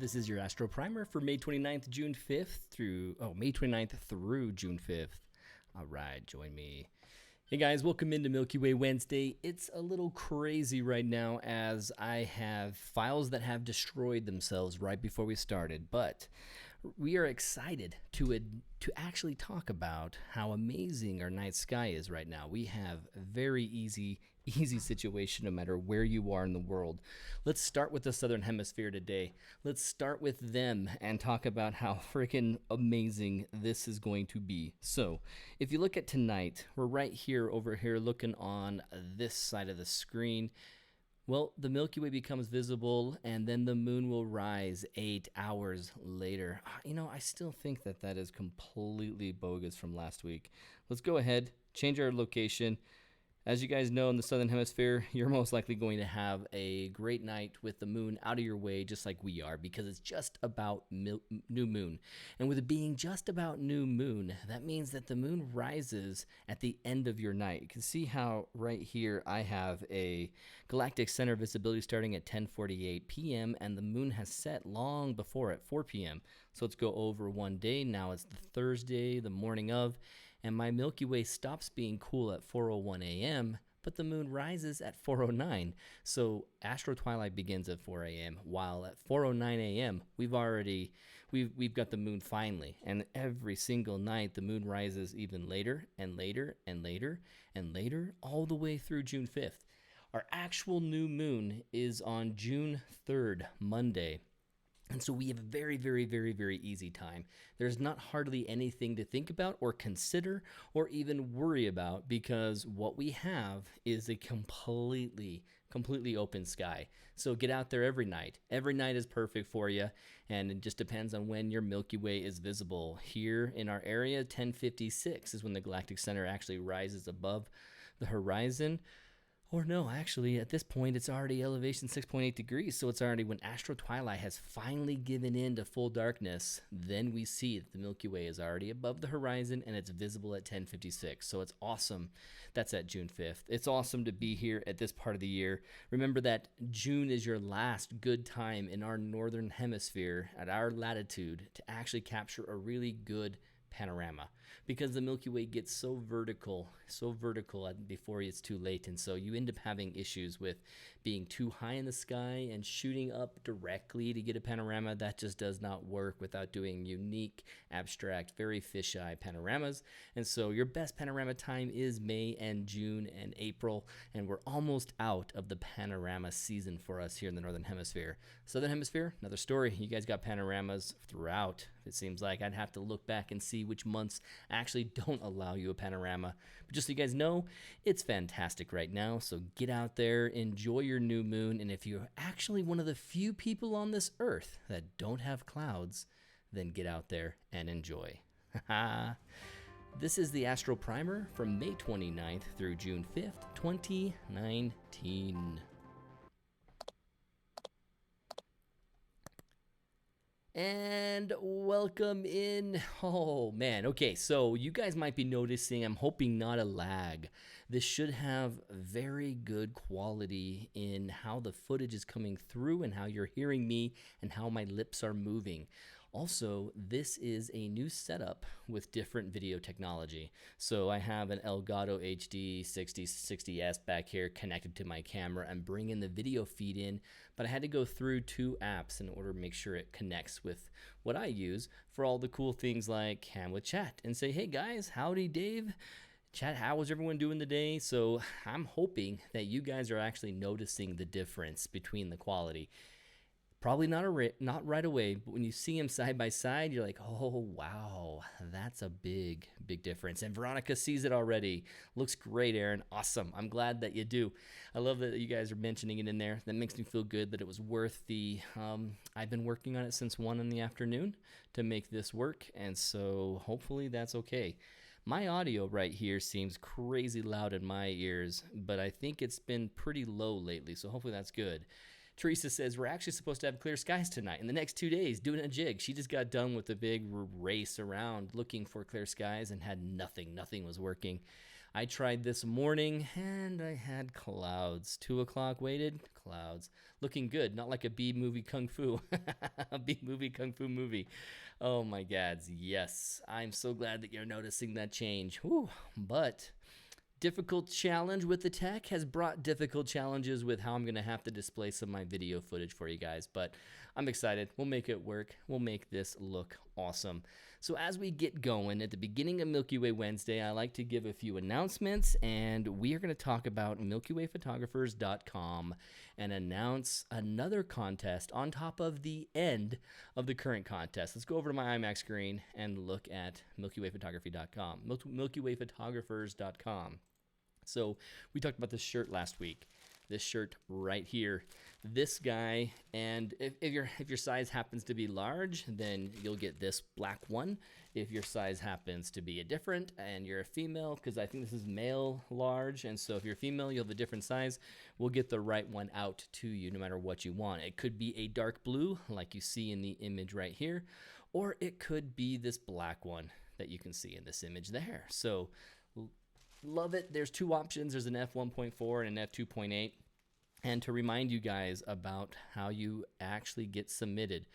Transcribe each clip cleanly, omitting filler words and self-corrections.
This is your Astro Primer for May 29th, June 5th May 29th through June 5th. All right, join me. Hey guys, welcome into Milky Way Wednesday. It's a little crazy right now as I have files that have destroyed themselves right before we started, but we are excited to actually talk about how amazing our night sky is right now. We have a very easy situation no matter where you are in the world. Let's start with the Southern Hemisphere today. Let's start with them and talk about how freaking amazing this is going to be. So, if you look at tonight, we're right here over here looking on this side of the screen. Well, the Milky Way becomes visible, and then the moon will rise 8 hours later. You know, I still think that is completely bogus from last week. Let's go ahead, change our location. As you guys know, in the Southern Hemisphere, you're most likely going to have a great night with the moon out of your way, just like we are, because it's just about new moon. And with it being just about new moon, that means that the moon rises at the end of your night. You can see how right here I have a galactic center visibility starting at 10:48 p.m. and the moon has set long before at 4 p.m. So let's go over one day. Now it's the Thursday, the morning of, and my Milky Way stops being cool at 4:01 a.m., but the moon rises at 4:09. So Astro Twilight begins at 4 a.m., while at 4:09 a.m. we've got the moon finally. And every single night the moon rises even later and later and later and later, all the way through June 5th. Our actual new moon is on June 3rd, Monday. And so we have a very, very, very, very easy time. There's not hardly anything to think about or consider or even worry about, because what we have is a completely open sky. So get out there every night. Every night is perfect for you, and it just depends on when your Milky Way is visible. Here in our area, 10:56 is when the galactic center actually rises above the horizon. Or no, actually, at this point, it's already elevation 6.8 degrees, so it's already when Astro Twilight has finally given in to full darkness, then we see that the Milky Way is already above the horizon and it's visible at 10:56. So it's awesome. That's at June 5th. It's awesome to be here at this part of the year. Remember that June is your last good time in our northern hemisphere at our latitude to actually capture a really good panorama, because the Milky Way gets so vertical before it's too late, and so you end up having issues with being too high in the sky and shooting up directly to get a panorama. That just does not work without doing unique, abstract, very fisheye panoramas. And so your best panorama time is May and June and April, and we're almost out of the panorama season for us here in the Northern Hemisphere. Southern Hemisphere, another story. You guys got panoramas throughout. It seems like I'd have to look back and see which months actually don't allow you a panorama. But just so you guys know, it's fantastic right now. So get out there, enjoy your new moon. And if you're actually one of the few people on this earth that don't have clouds, then get out there and enjoy. This is the Astro Primer from May 29th through June 5th, 2019. And welcome in. Oh man, okay, so you guys might be noticing, I'm hoping not a lag. This should have very good quality in how the footage is coming through and how you're hearing me and how my lips are moving. Also, this is a new setup with different video technology. So I have an Elgato HD 6060S back here connected to my camera and bringing the video feed in, but I had to go through 2 apps in order to make sure it connects with what I use for all the cool things like Cam with Chat and say, hey guys, howdy Dave. Chat, how was everyone doing today? So I'm hoping that you guys are actually noticing the difference between the quality. Probably not right away, but when you see them side by side, you're like, oh, wow, that's a big difference. And Veronica sees it already. Looks great, Aaron. Awesome. I'm glad that you do. I love that you guys are mentioning it in there. That makes me feel good that it was worth the, I've been working on it since 1 in the afternoon to make this work, and so hopefully that's okay. My audio right here seems crazy loud in my ears, but I think it's been pretty low lately, so hopefully that's good. Teresa says, we're actually supposed to have clear skies tonight in the next 2 days doing a jig. She just got done with a big race around looking for clear skies and had nothing. Nothing was working. I tried this morning and I had clouds. 2 o'clock waited, clouds. Looking good, not like a B movie kung fu. A B movie kung fu movie. Oh my gods, yes. I'm so glad that you're noticing that change. Whew. But difficult challenge with the tech has brought difficult challenges with how I'm going to have to display some of my video footage for you guys, but I'm excited. We'll make it work. We'll make this look awesome. So as we get going, at the beginning of Milky Way Wednesday, I like to give a few announcements, and we are going to talk about MilkyWayPhotographers.com and announce another contest on top of the end of the current contest. Let's go over to my iMac screen and look at MilkyWayPhotography.com, MilkyWayPhotographers.com. So we talked about this shirt last week. This shirt right here, this guy, and if your size happens to be large, then you'll get this black one. If your size happens to be a different and you're a female, because I think this is male large, and so if you're female, you'll have a different size, we'll get the right one out to you no matter what you want. It could be a dark blue like you see in the image right here, or it could be this black one that you can see in this image there. So love it. There's 2 options. There's an f1.4 and an f2.8. And to remind you guys about how you actually get submitted,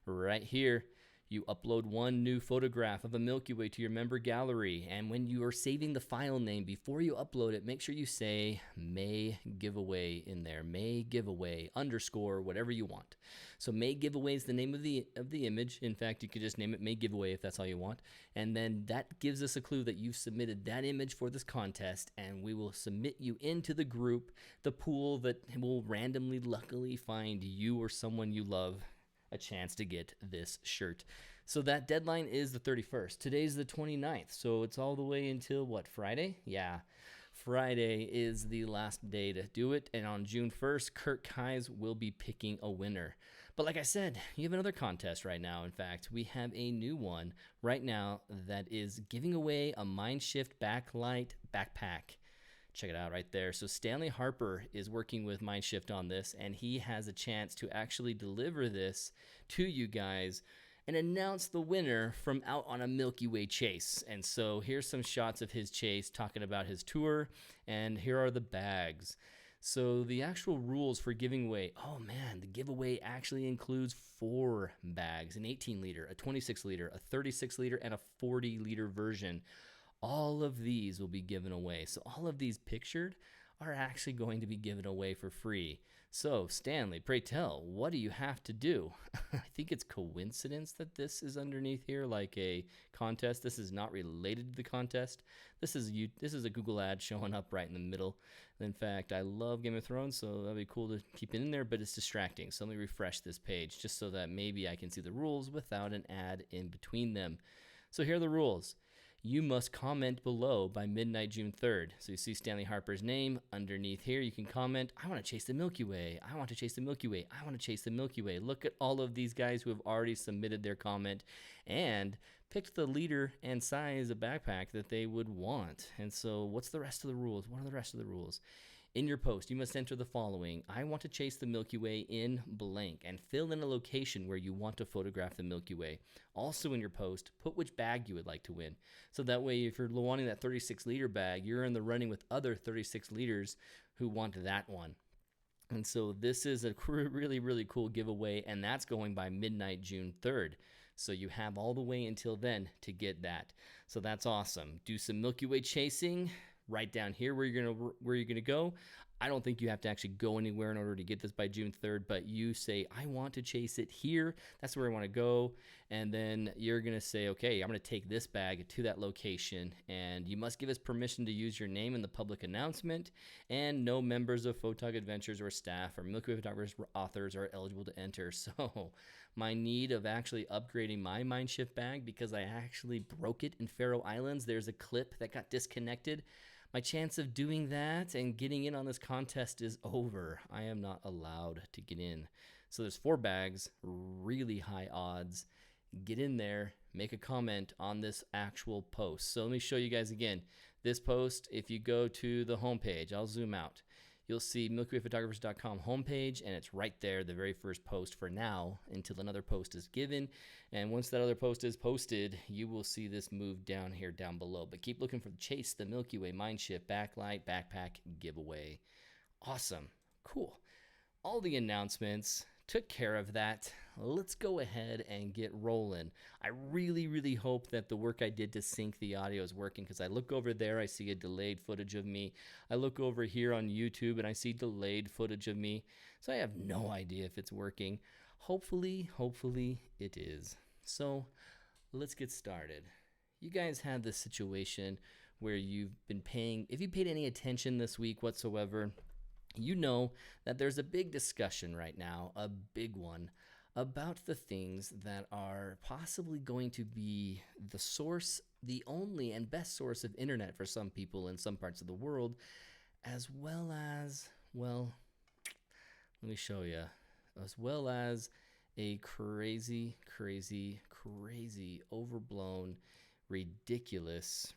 right here, you upload one new photograph of a Milky Way to your member gallery. And when you are saving the file name, before you upload it, make sure you say May Giveaway in there. May Giveaway _ whatever you want. So May Giveaway is the name of the image. In fact, you could just name it May Giveaway if that's all you want. And then that gives us a clue that you've submitted that image for this contest, and we will submit you into the group, the pool that will randomly, luckily find you or someone you love a chance to get this shirt. So that deadline is the 31st. Today's the 29th, so it's all the way until what, Friday? Yeah, Friday is the last day to do it, and on June 1st, Kurt Keyes will be picking a winner. But like I said, you have another contest right now. In fact, we have a new one right now that is giving away a Mindshift backlight backpack. Check it out right there. So Stanley Harper is working with Mindshift on this, and he has a chance to actually deliver this to you guys and announce the winner from out on a Milky Way chase. And so here's some shots of his chase talking about his tour, and here are the bags. So the actual rules for giving away, oh man, the giveaway actually includes 4 bags, an 18-liter, a 26-liter, a 36-liter, and a 40-liter version. All of these will be given away. So all of these pictured are actually going to be given away for free. So Stanley, pray tell, what do you have to do? I think it's coincidence that this is underneath here like a contest. This is not related to the contest. This is a Google ad showing up right in the middle. In fact, I love Game of Thrones, so that'd be cool to keep it in there, but it's distracting. So let me refresh this page just so that maybe I can see the rules without an ad in between them. So here are the rules. You must comment below by midnight June 3rd. So you see Stanley Harper's name underneath here. You can comment, I want to chase the Milky Way. I want to chase the Milky Way. I want to chase the Milky Way. Look at all of these guys who have already submitted their comment and picked the liter and size of backpack that they would want. And so what's the rest of the rules? What are the rest of the rules? In your post, you must enter the following. I want to chase the Milky Way in blank, and fill in a location where you want to photograph the Milky Way. Also in your post, put which bag you would like to win. So that way, if you're wanting that 36-liter bag, you're in the running with other 36 liters who want that one. And so this is a really, really cool giveaway, and that's going by midnight June 3rd. So you have all the way until then to get that. So that's awesome. Do some Milky Way chasing. Right down here where you're gonna go. I don't think you have to actually go anywhere in order to get this by June 3rd, but you say, I want to chase it here. That's where I want to go. And then you're going to say, okay, I'm going to take this bag to that location, and you must give us permission to use your name in the public announcement, and no members of Photog Adventures or staff or Milky Way Photographers authors are eligible to enter. So my need of actually upgrading my Mindshift bag because I actually broke it in Faroe Islands. There's a clip that got disconnected. My chance of doing that and getting in on this contest is over. I am not allowed to get in. So there's 4 bags, really high odds. Get in there, make a comment on this actual post. So let me show you guys again. This post, if you go to the homepage, I'll zoom out. you'll see MilkyWayPhotographers.com homepage, and it's right there, the very first post for now, until another post is given. And once that other post is posted, you will see this move down here down below. But keep looking for the Chase the Milky Way Mindshift Backlight Backpack giveaway. Awesome. Cool. All the announcements took care of that. Let's go ahead and get rolling. I really hope that the work I did to sync the audio is working, because I look over there, I see a delayed footage of me. I look over here on YouTube and I see delayed footage of me. So I have no idea if it's working. Hopefully it is. So let's get started. You guys had this situation where you've been paying, if you paid any attention this week whatsoever, you know that there's a big discussion right now, a big one, about the things that are possibly going to be the source, the only and best source of internet for some people in some parts of the world, as well as, well, let me show you, as well as a crazy, overblown, ridiculous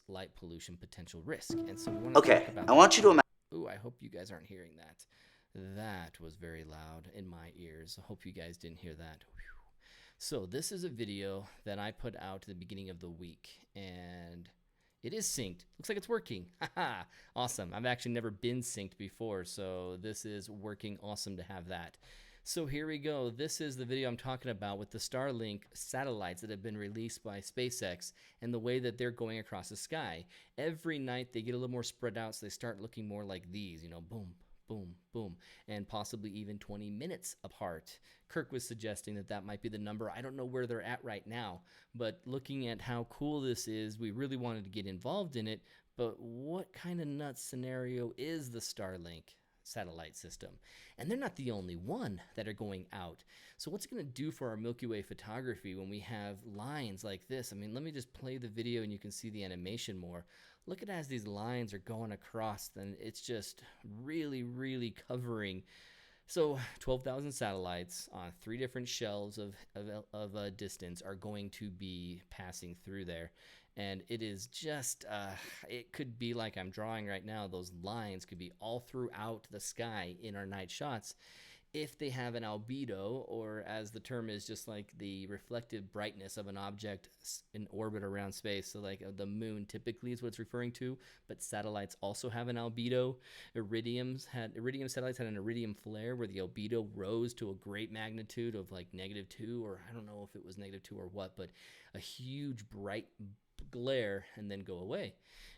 light pollution potential risk. And so we want to talk about I want you to imagine. Ooh, I hope you guys aren't hearing that. That was very loud in my ears. I hope you guys didn't hear that. Whew. So this is a video that I put out at the beginning of the week, and it is synced. Looks like it's working. Haha, awesome. I've actually never been synced before, so this is working. Awesome to have that. So here we go. This is the video I'm talking about with the Starlink satellites that have been released by SpaceX and the way that they're going across the sky. Every night they get a little more spread out, so they start looking more like these, you know, boom, boom, boom, and possibly even 20 minutes apart. Kirk was suggesting that that might be the number. I don't know where they're at right now, but looking at how cool this is, we really wanted to get involved in it. But what kind of nuts scenario is the Starlink satellite system? And they're not the only one that are going out. So what's it going to do for our Milky Way photography when we have lines like this? I mean, let me just play the video and you can see the animation more. Look at as these lines are going across, then it's just really covering. So 12,000 satellites on 3 different shelves of distance are going to be passing through there. And it is just, it could be like I'm drawing right now. Those lines could be all throughout the sky in our night shots if they have an albedo, or as the term is, just like the reflective brightness of an object in orbit around space. So like the moon typically is what it's referring to, but satellites also have an albedo. Iridium satellites had an iridium flare where the albedo rose to a great magnitude of like -2, or I don't know if it was -2 or what, but a huge bright glare and then go away.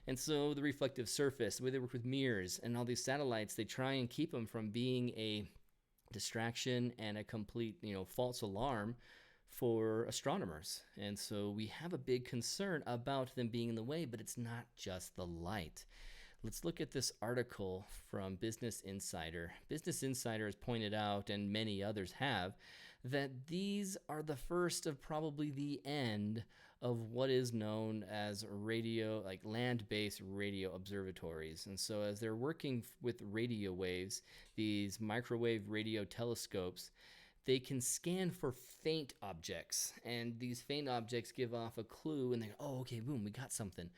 And so the reflective surface, the way they work with mirrors and all these satellites, they try and keep them from being a distraction and a complete, false alarm for astronomers. And so we have a big concern about them being in the way, but it's not just the light. Let's look at this article from Business Insider. Business Insider has pointed out, and many others have, that these are the first of probably the end of what is known as radio, like land-based radio observatories. And so as they're working with radio waves, these microwave radio telescopes, they can scan for faint objects. And these faint objects give off a clue, and they go, oh, okay, boom, we got something.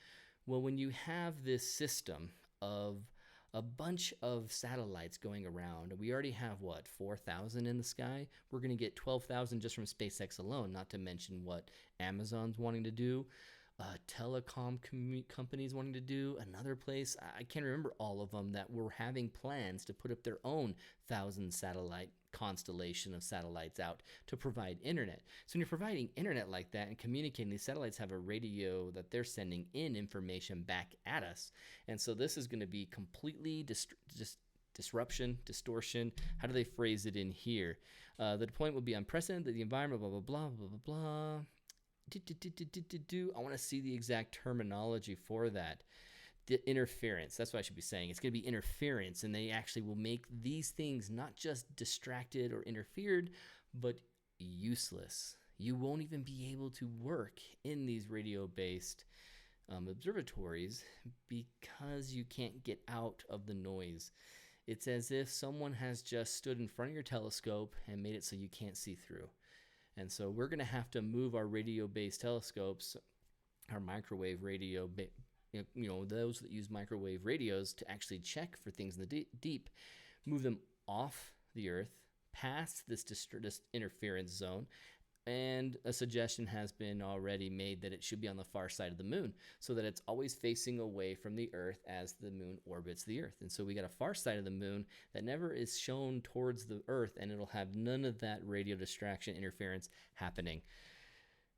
Well, when you have this system of a bunch of satellites going around, we already have, 4,000 in the sky? We're going to get 12,000 just from SpaceX alone, not to mention what Amazon's wanting to do, telecom companies wanting to do, another place, I can't remember all of them, that were having plans to put up their own 1,000 satellite constellation of satellites out to provide internet. So when you're providing internet like that and communicating, these satellites have a radio that they're sending in information back at us. And so this is going to be completely distortion. How do they phrase it in here? The deployment will be unprecedented, the environment, blah, blah, blah, blah, blah, blah. I want to see the exact terminology for that. The interference, that's what I should be saying. It's going to be interference, and they actually will make these things not just distracted or interfered, but useless. You won't even be able to work in these radio-based observatories because you can't get out of the noise. It's as if someone has just stood in front of your telescope and made it so you can't see through. And so we're going to have to move our radio-based telescopes, our microwave radio those that use microwave radios to actually check for things in the deep, move them off the Earth, past this interference zone. And a suggestion has been already made that it should be on the far side of the moon so that it's always facing away from the Earth as the moon orbits the Earth. And so we got a far side of the moon that never is shown towards the Earth, and it'll have none of that radio distraction interference happening.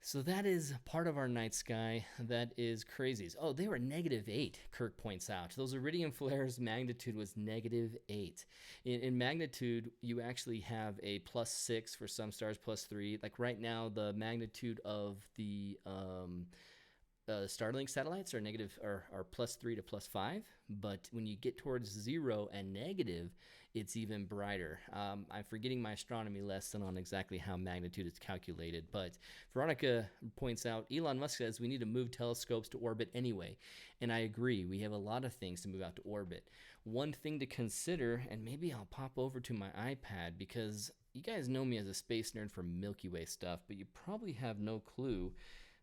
So that is part of our night sky that is crazy. Oh, they were -8, Kirk points out. Those iridium flares magnitude was -8. In magnitude, you actually have a +6 for some stars, +3. Like right now, the magnitude of the Starlink satellites are +3 to +5. But when you get towards 0 and negative, it's even brighter. I'm forgetting my astronomy lesson on exactly how magnitude is calculated, but Veronica points out, Elon Musk says we need to move telescopes to orbit anyway, and I agree. We have a lot of things to move out to orbit. One thing to consider, and maybe I'll pop over to my iPad because you guys know me as a space nerd for Milky Way stuff, but you probably have no clue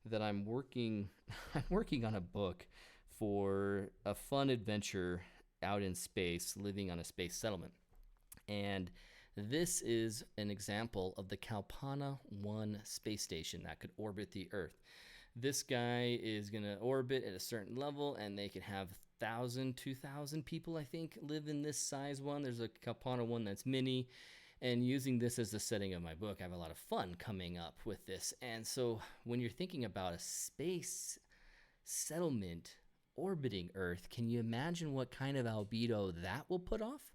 that I'm working on a book for a fun adventure out in space, living on a space settlement. And this is an example of the Kalpana 1 space station that could orbit the Earth. This guy is going to orbit at a certain level, and they can have 1,000, 2,000 people, I think, live in this size one. There's a Kalpana 1 that's mini. And using this as the setting of my book, I have a lot of fun coming up with this. And so when you're thinking about a space settlement orbiting Earth, can you imagine what kind of albedo that will put off?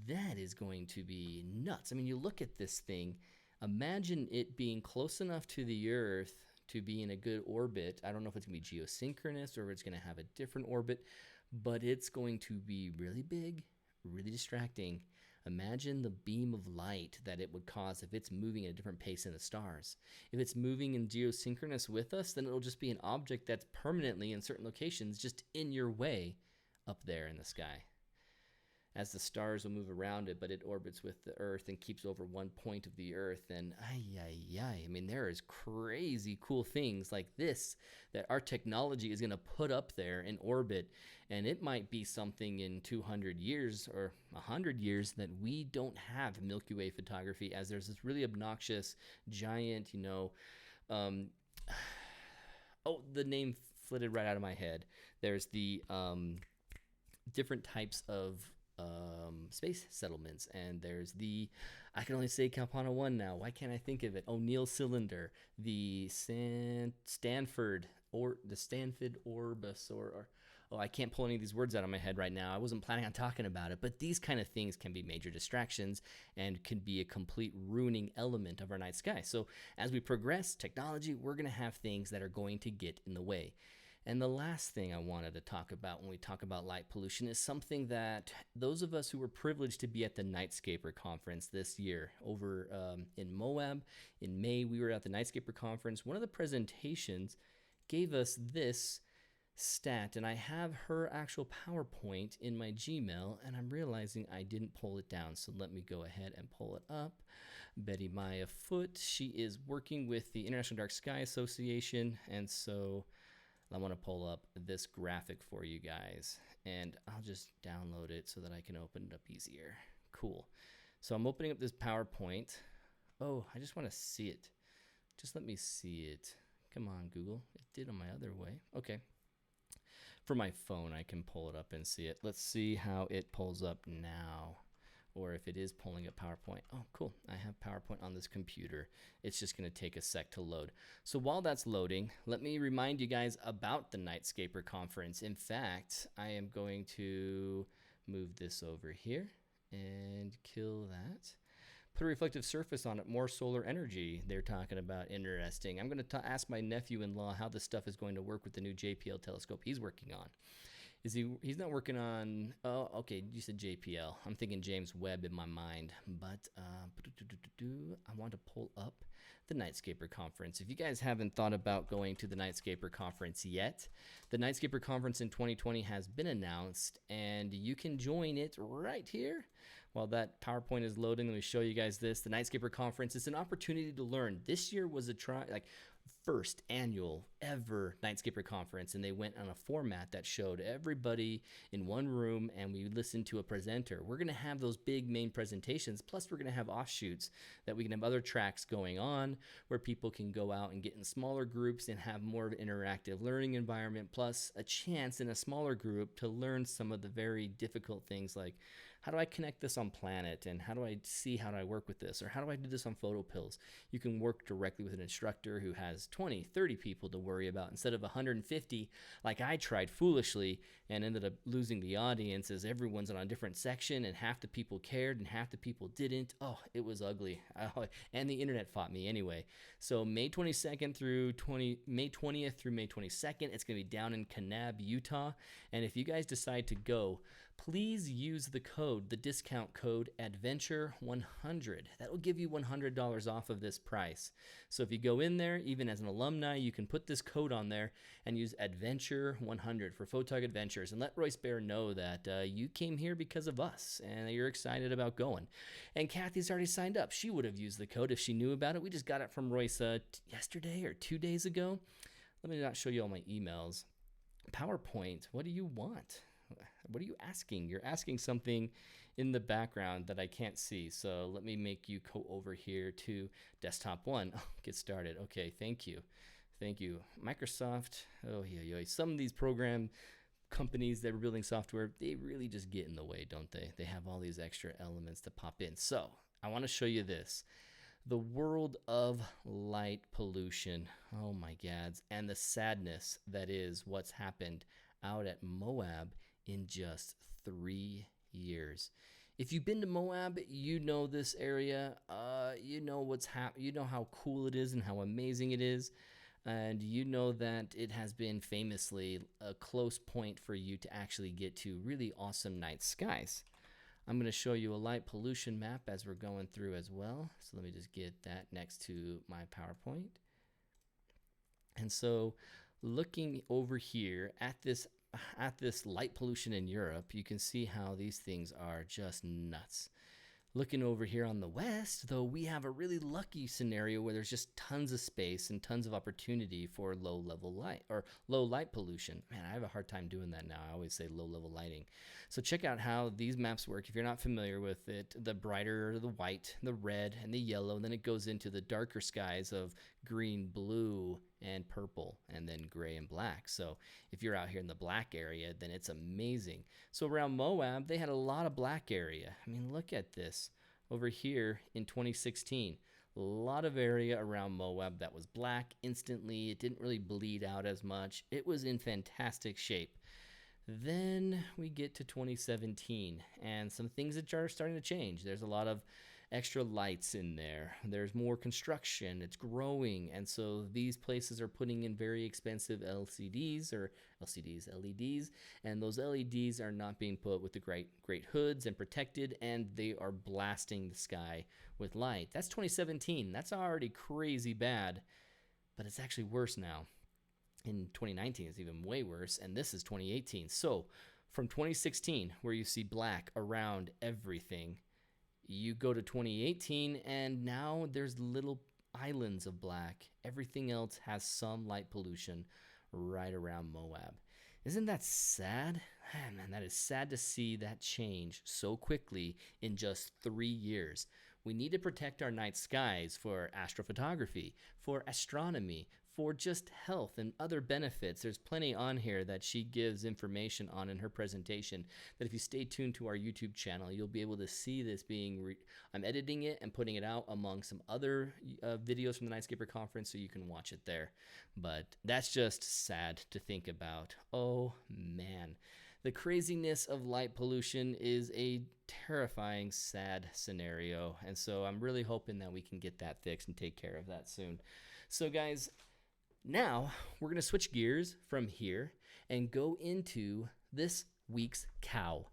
That is going to be nuts. I mean, you look at this thing, imagine it being close enough to the Earth to be in a good orbit. I don't know if it's going to be geosynchronous or if it's going to have a different orbit, but it's going to be really big, really distracting. Imagine the beam of light that it would cause if it's moving at a different pace than the stars. If it's moving in geosynchronous with us, then it'll just be an object that's permanently in certain locations just in your way up there in the sky. As the stars will move around it, but it orbits with the Earth and keeps over one point of the Earth. And I mean, there is crazy cool things like this that our technology is going to put up there in orbit. And it might be something in 200 years or 100 years that we don't have Milky Way photography, as there's this really obnoxious giant, the name flitted right out of my head. There's the different types of space settlements, and there's I can only say Kalpana 1 now. Why can't I think of it? O'Neill Cylinder, the Stanford Orbis, I can't pull any of these words out of my head right now. I wasn't planning on talking about it, but these kind of things can be major distractions and can be a complete ruining element of our night sky. So as we progress technology, we're going to have things that are going to get in the way. And the last thing I wanted to talk about when we talk about light pollution is something that those of us who were privileged to be at the Nightscaper conference this year over in Moab in May, we were at the Nightscaper conference. One of the presentations gave us this stat, and I have her actual PowerPoint in my Gmail, and I'm realizing I didn't pull it down. So let me go ahead and pull it up. Betty Maya Foote, she is working with the International Dark Sky Association, and so I want to pull up this graphic for you guys, and I'll just download it so that I can open it up easier. Cool. So I'm opening up this PowerPoint. Oh, I just want to see it. Just let me see it. Come on, Google. It did on my other way. Okay. For my phone, I can pull it up and see it. Let's see how it pulls up now, or if it is pulling up PowerPoint. Oh, cool. I have PowerPoint on this computer. It's just going to take a sec to load. So while that's loading, let me remind you guys about the Nightscaper conference. In fact, I am going to move this over here and kill that. Put a reflective surface on it, more solar energy they're talking about. Interesting. I'm going to ask my nephew-in-law how this stuff is going to work with the new JPL telescope he's working on. He's not working on, oh, okay, you said JPL. I'm thinking James Webb in my mind, but I want to pull up the Nightscaper conference. If you guys haven't thought about going to the Nightscaper conference yet, the Nightscaper conference in 2020 has been announced, and you can join it right here. While that PowerPoint is loading, let me show you guys this. The Nightscaper conference is an opportunity to learn. This year was first annual ever Nightscaper conference, and they went on a format that showed everybody in one room and we listened to a presenter. We're going to have those big main presentations, plus we're going to have offshoots that we can have other tracks going on where people can go out and get in smaller groups and have more of an interactive learning environment, plus a chance in a smaller group to learn some of the very difficult things like, how do I connect this on Planet, and how do I work with this, or how do I do this on PhotoPills? You can work directly with an instructor who has 20, 30 people to worry about instead of 150 like I tried foolishly and ended up losing the audience as everyone's on a different section and half the people cared and half the people didn't. Oh, it was ugly. And the internet fought me anyway. So May 20th through May 22nd, it's going to be down in Kanab, Utah. And if you guys decide to go, please use the discount code Adventure100. That will give you $100 off of this price. So if you go in there, even as an alumni, you can put this code on there and use Adventure100 for Photog Adventures, and let Royce Bear know that you came here because of us and you're excited about going. And Kathy's already signed up. She would have used the code if she knew about it. We just got it from Royce yesterday or 2 days ago. Let me not show you all my emails. PowerPoint, what do you want? What are you asking? You're asking something in the background that I can't see. So let me make you go over here to desktop one. Oh, get started. Okay, thank you. Thank you. Microsoft, oh yeah. Some of these program companies that are building software, they really just get in the way, don't they? They have all these extra elements to pop in. So I want to show you this. The world of light pollution. Oh my gads. And the sadness that is what's happened out at Moab in just 3 years. If you've been to Moab, you know this area. You know you know how cool it is and how amazing it is, and you know that it has been famously a close point for you to actually get to really awesome night skies. I'm going to show you a light pollution map as we're going through as well. So let me just get that next to my PowerPoint. And so looking over here at this light pollution in Europe, you can see how these things are just nuts. Looking over here on the west, though, we have a really lucky scenario where there's just tons of space and tons of opportunity for low-level light or low light pollution. Man, I have a hard time doing that now. I always say low-level lighting. So check out how these maps work. If you're not familiar with it, the brighter the white, the red, and the yellow, and then it goes into the darker skies of green, blue, and purple, and then gray and black. So if you're out here in the black area, then it's amazing. So around Moab, they had a lot of black area. I mean, look at this. Over here in 2016, a lot of area around Moab that was black instantly. It didn't really bleed out as much. It was in fantastic shape. Then we get to 2017, and some things that are starting to change. There's a lot of extra lights in there. There's more construction. It's growing. And so these places are putting in very expensive LEDs, and those LEDs are not being put with the great hoods and protected, and they are blasting the sky with light. That's 2017. That's already crazy bad, but it's actually worse now. In 2019, it's even way worse, and this is 2018. So from 2016, where you see black around everything, you go to 2018, and now there's little islands of black. Everything else has some light pollution right around Moab. Isn't that sad? Man, that is sad to see that change so quickly in just 3 years. We need to protect our night skies for astrophotography, for astronomy, for just health and other benefits. There's plenty on here that she gives information on in her presentation that if you stay tuned to our YouTube channel, you'll be able to see this being, I'm editing it and putting it out among some other videos from the Nightscaper conference so you can watch it there. But that's just sad to think about. Oh man. The craziness of light pollution is a terrifying, sad scenario. And so I'm really hoping that we can get that fixed and take care of that soon. So guys, now we're going to switch gears from here and go into this week's cow,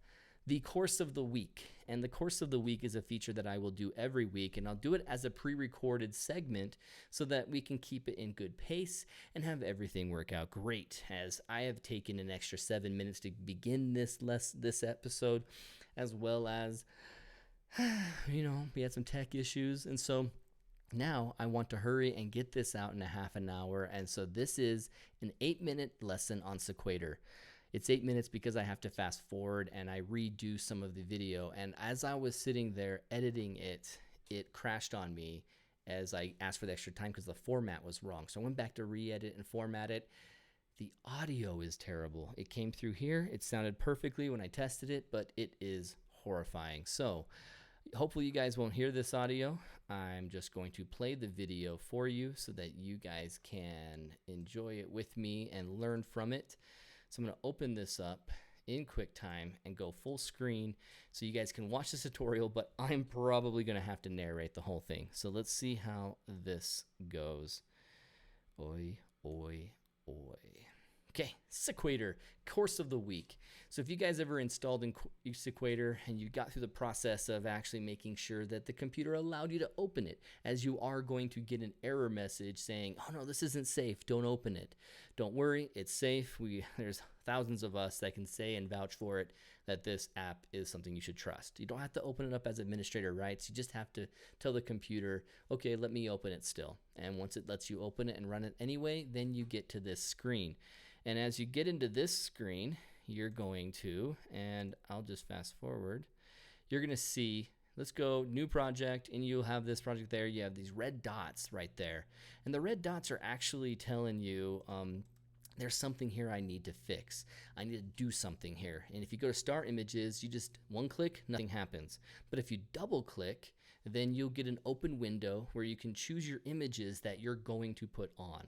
the course of the week. And the course of the week is a feature that I will do every week, and I'll do it as a pre-recorded segment so that we can keep it in good pace and have everything work out great, as I have taken an extra 7 minutes to begin this episode, as well as, we had some tech issues, and so Now I want to hurry and get this out in a half an hour. And so this is an 8-minute lesson on Sequator. It's 8 minutes because I have to fast forward and I redo some of the video. And as I was sitting there editing it, it crashed on me as I asked for the extra time because the format was wrong. So I went back to re-edit and format it. The audio is terrible. It came through here. It sounded perfectly when I tested it, but it is horrifying. So hopefully you guys won't hear this audio. I'm just going to play the video for you so that you guys can enjoy it with me and learn from it. So I'm going to open this up in QuickTime and go full screen so you guys can watch this tutorial, but I'm probably going to have to narrate the whole thing. So let's see how this goes. Oi, oi, oi. Okay, Sequator, course of the week. So if you guys ever installed in Sequator and you got through the process of actually making sure that the computer allowed you to open it, as you are going to get an error message saying, oh no, this isn't safe, don't open it. Don't worry, it's safe. There's thousands of us that can say and vouch for it that this app is something you should trust. You don't have to open it up as administrator rights. You just have to tell the computer, okay, let me open it still. And once it lets you open it and run it anyway, then you get to this screen. And as you get into this screen, you're going to, and I'll just fast forward, you're going to see, let's go new project, and you'll have this project there. You have these red dots right there. And the red dots are actually telling you, there's something here I need to fix. I need to do something here. And if you go to Star Images, you just one click, nothing happens. But if you double click, then you'll get an open window where you can choose your images that you're going to put on.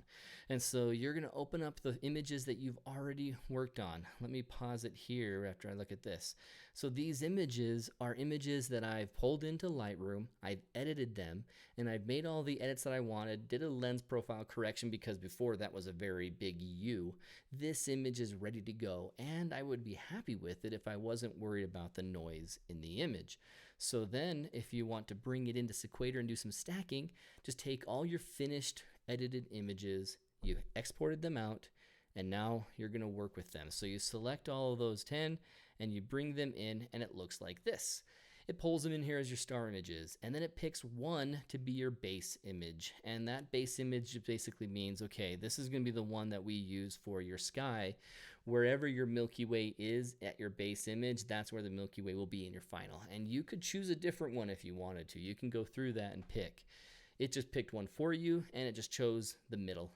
And so you're going to open up the images that you've already worked on. Let me pause it here after I look at this. So these images are images that I've pulled into Lightroom, I've edited them, and I've made all the edits that I wanted, did a lens profile correction because before that was a very big U. This image is ready to go, and I would be happy with it if I wasn't worried about the noise in the image. So then if you want to bring it into Sequator and do some stacking, just take all your finished edited images, you exported them out, and now you're going to work with them. So you select all of those 10 and you bring them in, and it looks like this. It pulls them in here as your star images, and then it picks one to be your base image. And that base image basically means, okay, this is going to be the one that we use for your sky. Wherever your Milky Way is at your base image, that's where the Milky Way will be in your final. And you could choose a different one if you wanted to. You can go through that and pick. It just picked one for you, and it just chose the middle,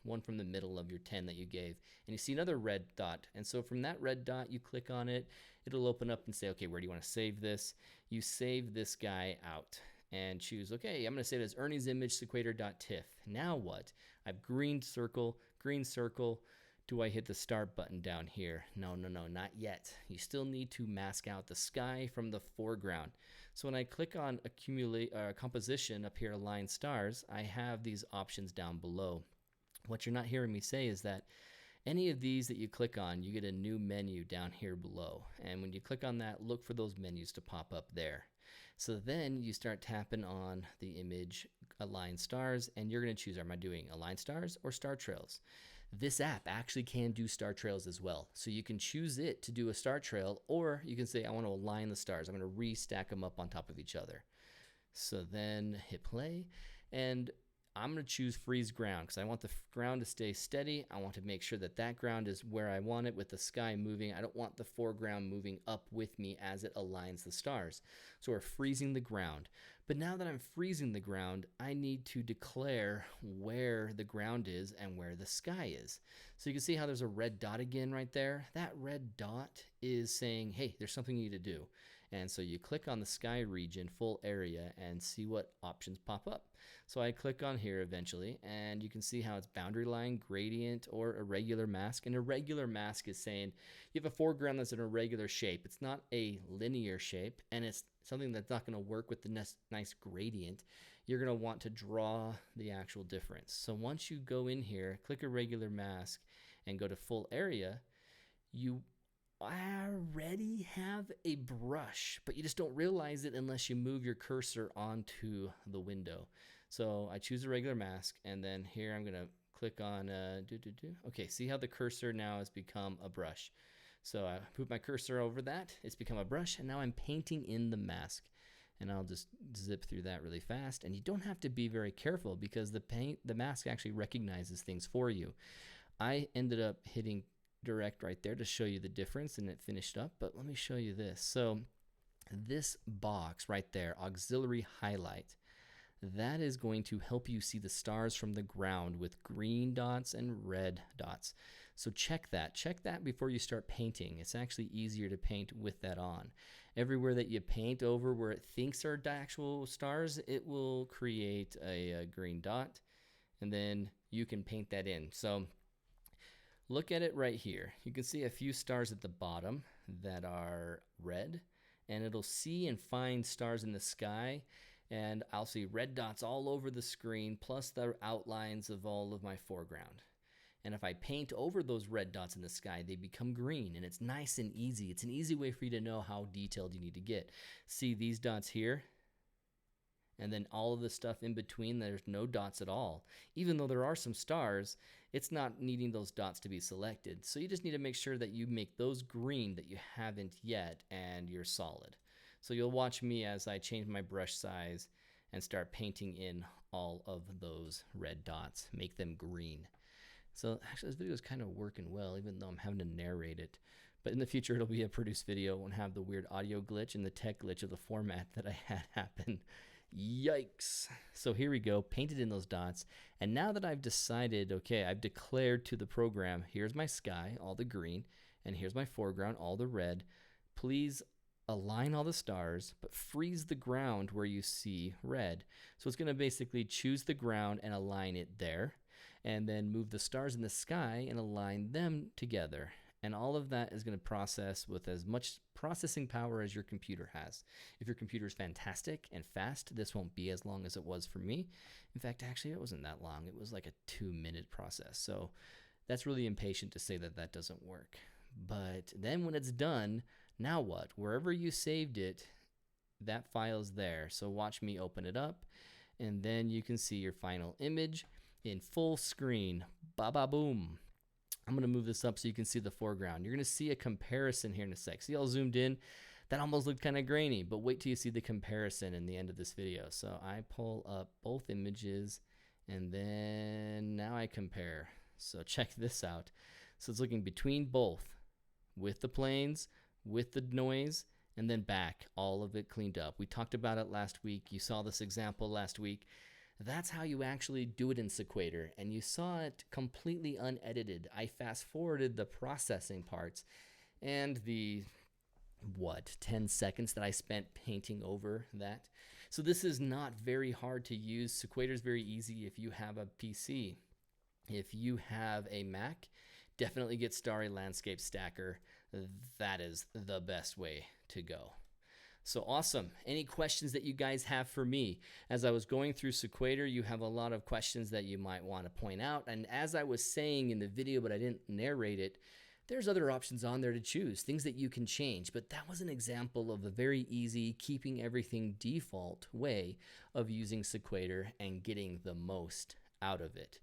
one from the middle of your 10 that you gave. And you see another red dot. And so from that red dot, you click on it, it'll open up and say, okay, where do you want to save this? You save this guy out and choose, okay, I'm going to save it as Ernie's image, sequator.tiff. Now what? I've green circle. Do I hit the start button down here? No, not yet. You still need to mask out the sky from the foreground. So when I click on composition up here, align stars, I have these options down below. What you're not hearing me say is that any of these that you click on, you get a new menu down here below. And when you click on that, look for those menus to pop up there. So then you start tapping on the image, align stars, and you're going to choose, am I doing align stars or star trails? This app actually can do star trails as well. So you can choose it to do a star trail, or you can say, I want to align the stars. I'm going to restack them up on top of each other. So then hit play, and I'm going to choose freeze ground because I want the ground to stay steady. I want to make sure that that ground is where I want it with the sky moving. I don't want the foreground moving up with me as it aligns the stars. So we're freezing the ground. But now that I'm freezing the ground, I need to declare where the ground is and where the sky is. So you can see how there's a red dot again right there. That red dot is saying, hey, there's something you need to do. And so you click on the sky region, full area, and see what options pop up. So I click on here eventually, and you can see how it's boundary line, gradient, or irregular mask. An irregular mask is saying you have a foreground that's an irregular shape. It's not a linear shape, and it's something that's not going to work with the nice gradient. You're going to want to draw the actual difference. So once you go in here, click irregular mask, and go to full area, you already have a brush, but you just don't realize it unless you move your cursor onto the window. So I choose a regular mask, and then here I'm going to click on okay, see how the cursor now has become a brush. So I put my cursor over that, it's become a brush, and now I'm painting in the mask. And I'll just zip through that really fast. And you don't have to be very careful because the mask actually recognizes things for you. I ended up hitting direct right there to show you the difference, and it finished up. But let me show you this. So this box right there, auxiliary highlight, that is going to help you see the stars from the ground with green dots and red dots. So check that before you start painting. It's actually easier to paint with that on. Everywhere that you paint over where it thinks are actual stars, it will create a green dot, and then you can paint that in. So look at it right here. You can see a few stars at the bottom that are red, and it'll see and find stars in the sky, and I'll see red dots all over the screen, plus the outlines of all of my foreground. And if I paint over those red dots in the sky, they become green, and it's nice and easy. It's an easy way for you to know how detailed you need to get. See these dots here? And then all of the stuff in between, there's no dots at all. Even though there are some stars, it's not needing those dots to be selected. So you just need to make sure that you make those green that you haven't yet, and you're solid. So you'll watch me as I change my brush size and start painting in all of those red dots, make them green. So actually this video is kind of working well, even though I'm having to narrate it. But in the future, it'll be a produced video. It won't have the weird audio glitch and the tech glitch of the format that I had happen. Yikes. So here we go, painted in those dots. And now that I've decided, okay, I've declared to the program, here's my sky, all the green, and here's my foreground, all the red. Please align all the stars, but freeze the ground where you see red. So it's going to basically choose the ground and align it there, and then move the stars in the sky and align them together. And all of that is going to process with as much processing power as your computer has. If your computer is fantastic and fast, this won't be as long as it was for me. In fact, actually, it wasn't that long. It was like a 2-minute process. So that's really impatient to say that that doesn't work. But then when it's done, now what? Wherever you saved it, that file's there. So watch me open it up, and then you can see your final image in full screen. Ba-ba-boom. I'm going to move this up so you can see the foreground. You're going to see a comparison here in a sec. See all zoomed in? That almost looked kind of grainy, but wait till you see the comparison in the end of this video. So I pull up both images, and then now I compare. So check this out. So it's looking between both, with the planes, with the noise, and then back, all of it cleaned up. We talked about it last week. You saw this example last week. That's how you actually do it in Sequator, and you saw it completely unedited. I fast forwarded the processing parts and the 10 seconds that I spent painting over that. So this is not very hard to use. Sequator is very easy if you have a PC. If you have a Mac, definitely get Starry Landscape Stacker. That is the best way to go. So awesome. Any questions that you guys have for me? As I was going through Sequator, you have a lot of questions that you might want to point out. And as I was saying in the video, but I didn't narrate it, there's other options on there to choose, things that you can change. But that was an example of a very easy, keeping everything default way of using Sequator and getting the most out of it.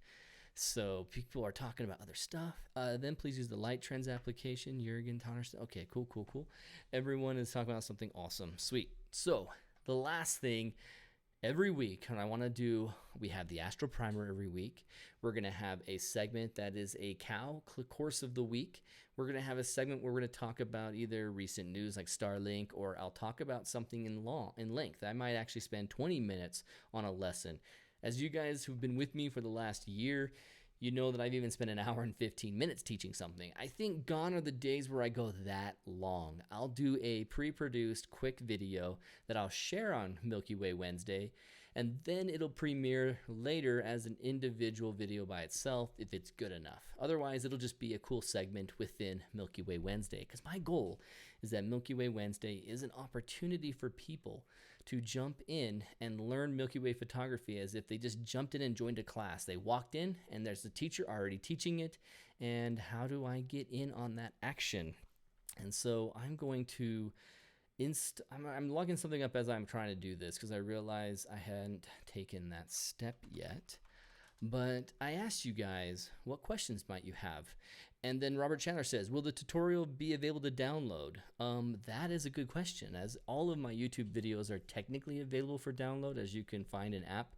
So people are talking about other stuff. Then please use the Light Trends application. Jurgen Tanner. Okay, cool. Everyone is talking about something awesome. Sweet. So the last thing, every week, and I want to do, we have the Astro Primer every week. We're going to have a segment that is a course of the week. We're going to have a segment where we're going to talk about either recent news like Starlink, or I'll talk about something in length. I might actually spend 20 minutes on a lesson. As you guys who've been with me for the last year, you know that I've even spent an hour and 15 minutes teaching something. I think gone are the days where I go that long. I'll do a pre-produced quick video that I'll share on Milky Way Wednesday, and then it'll premiere later as an individual video by itself if it's good enough. Otherwise, it'll just be a cool segment within Milky Way Wednesday, because my goal is that Milky Way Wednesday is an opportunity for people to jump in and learn Milky Way photography as if they just jumped in and joined a class. They walked in and there's a teacher already teaching it, and how do I get in on that action? And so I'm going to I'm logging something up as I'm trying to do this, because I realize I hadn't taken that step yet. But I asked you guys, what questions might you have? And then Robert Chandler says, will the tutorial be available to download? That is a good question, as all of my YouTube videos are technically available for download, as you can find an app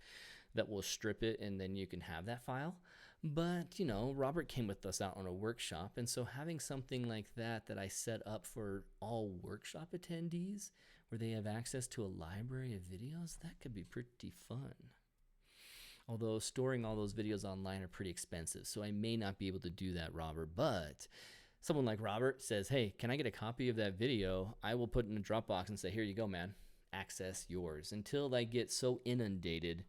that will strip it and then you can have that file. But, you know, Robert came with us out on a workshop, and so having something like that I set up for all workshop attendees, where they have access to a library of videos, that could be pretty fun. Although storing all those videos online are pretty expensive, so I may not be able to do that, Robert. But someone like Robert says, hey, can I get a copy of that video? I will put it in a Dropbox and say, here you go, man. Access yours. Until I get so inundated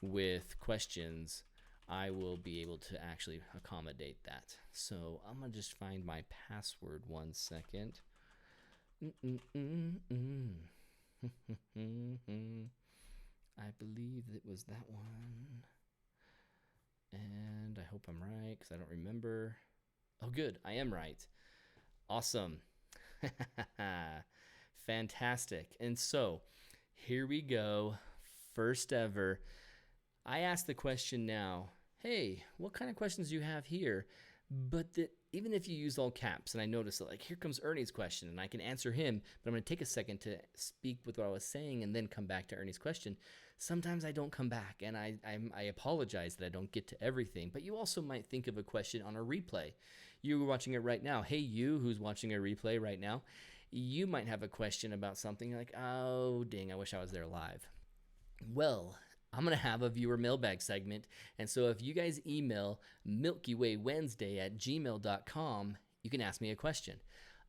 with questions, I will be able to actually accommodate that. So I'm going to just find my password 1 second. I believe it was that one. And I hope I'm right because I don't remember. Oh, good. I am right. Awesome. Fantastic. And so here we go. First ever. I ask the question now, hey, what kind of questions do you have here? But even if you use all caps, and I notice that, like, here comes Ernie's question, and I can answer him, but I'm going to take a second to speak with what I was saying and then come back to Ernie's question. Sometimes I don't come back, and I apologize that I don't get to everything, but you also might think of a question on a replay. You're watching it right now. Hey, you who's watching a replay right now, you might have a question about something like, oh, dang, I wish I was there live. Well, I'm going to have a viewer mailbag segment. And so if you guys email milkywaywednesday@gmail.com, you can ask me a question.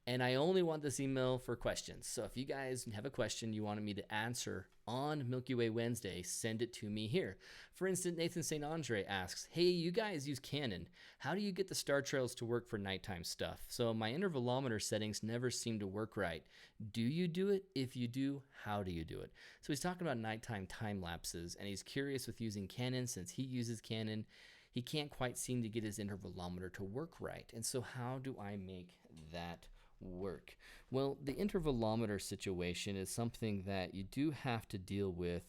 And I only want this email for questions. So if you guys have a question you wanted me to answer on Milky Way Wednesday, send it to me here. For instance, Nathan St. Andre asks, hey, you guys use Canon. How do you get the star trails to work for nighttime stuff? So my intervalometer settings never seem to work right. Do you do it? If you do, how do you do it? So he's talking about nighttime time lapses, and he's curious with using Canon. Since he uses Canon, he can't quite seem to get his intervalometer to work right. And so how do I make that work? Well, the intervalometer situation is something that you do have to deal with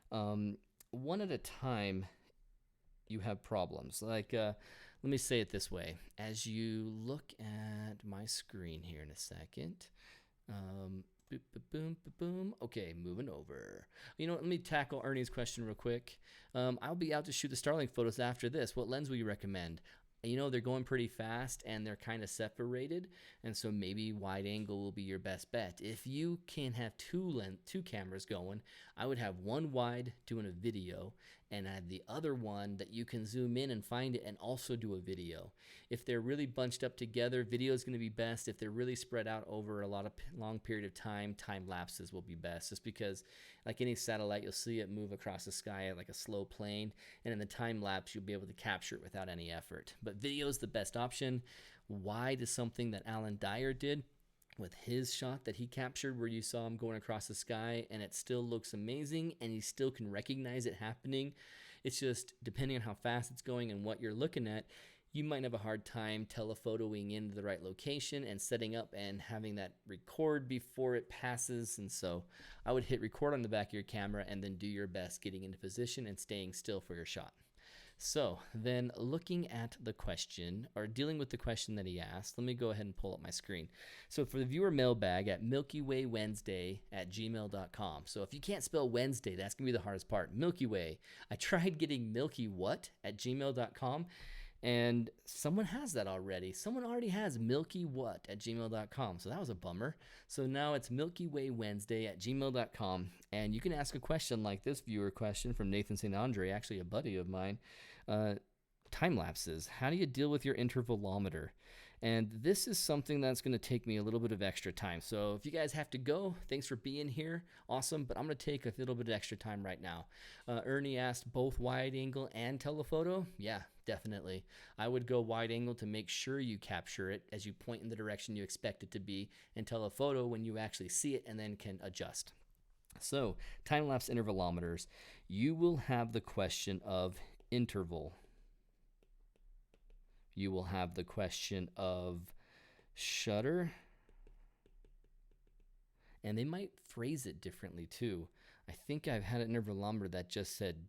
one at a time. You have problems. Like, let me say it this way. As you look at my screen here in a second, boom, boom, boom, boom. Okay, moving over. You know what? Let me tackle Ernie's question real quick. I'll be out to shoot the Starlink photos after this. What lens will you recommend? You know, they're going pretty fast and they're kind of separated, and so maybe wide angle will be your best bet. If you can have two cameras going, I would have one wide doing a video and have the other one that you can zoom in and find it and also do a video. If they're really bunched up together, video is going to be best. If they're really spread out over a long period of time, time lapses will be best, just because like any satellite, you'll see it move across the sky like a slow plane, and in the time lapse, you'll be able to capture it without any effort. But video is the best option. Wide is something that Alan Dyer did with his shot that he captured, where you saw him going across the sky, and it still looks amazing, and you still can recognize it happening. It's just depending on how fast it's going and what you're looking at, you might have a hard time telephotoing into the right location and setting up and having that record before it passes. And so I would hit record on the back of your camera and then do your best getting into position and staying still for your shot. So then looking at the question, or dealing with the question that he asked, let me go ahead and pull up my screen. So for the viewer mailbag at milkywaywednesday@gmail.com. So if you can't spell Wednesday, that's going to be the hardest part. Milky Way. I tried getting milkywhat@gmail.com. And someone has that already. Someone already has milkywhat@gmail.com. So that was a bummer. So now it's milkywaywednesday@gmail.com. And you can ask a question like this viewer question from Nathan St. Andre, actually a buddy of mine. Time lapses. How do you deal with your intervalometer? And this is something that's going to take me a little bit of extra time. So if you guys have to go, thanks for being here. Awesome. But I'm going to take a little bit of extra time right now. Ernie asked both wide angle and telephoto. Yeah, definitely. I would go wide angle to make sure you capture it as you point in the direction you expect it to be, and telephoto when you actually see it and then can adjust. So time-lapse intervalometers, you will have the question of interval. You will have the question of shutter, and they might phrase it differently too. I think I've had an intervalometer that just said